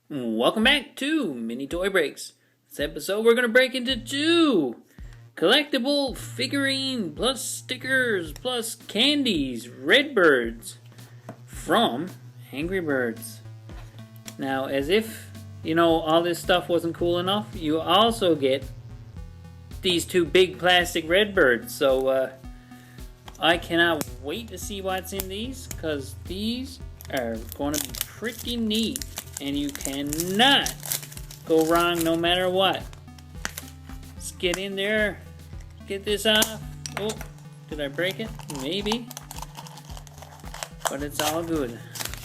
Welcome back to Mini Toy Breaks. This episode we're going to break into two collectible figurine plus stickers plus candies, Redbirds from Angry Birds. Now, as if, all this stuff wasn't cool enough, you also get these two big plastic Redbirds. So, I cannot wait to see what's in these, because these are going to be pretty neat. And you cannot go wrong no matter what. Let's get in there. Get this off. Oh, did I break it? Maybe. But it's all good.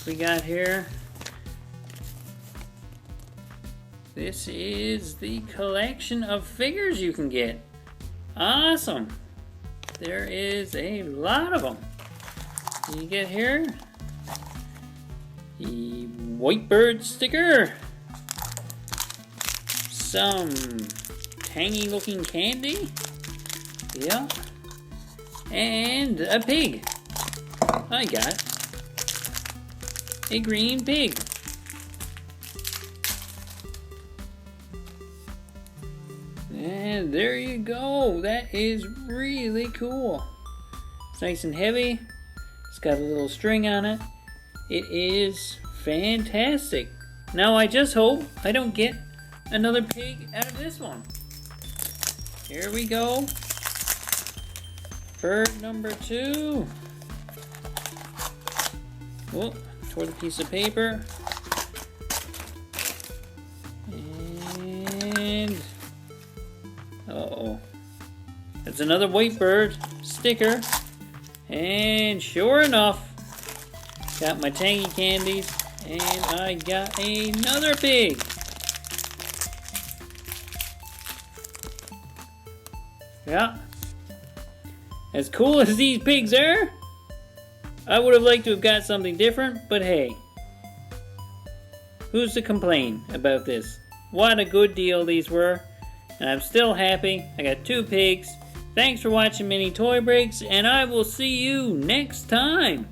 We got here. This is the collection of figures you can get. Awesome. There is a lot of them. You get here. The white bird sticker, some tangy looking candy, yeah, and a pig. I got a green pig. And there you go. That is really cool. It's nice and heavy. It's got a little string on it. It is fantastic. Now I just hope I don't get another pig out of this one. Here we go. Bird number 2. Oh, tore the piece of paper. And uh-oh. That's another white bird sticker. And sure enough, got my tangy candies, and I got another pig. Yeah. As cool as these pigs are, I would have liked to have got something different, but hey. Who's to complain about this? What a good deal these were, and I'm still happy. I got 2 pigs. Thanks for watching Mini Toy Breaks, and I will see you next time.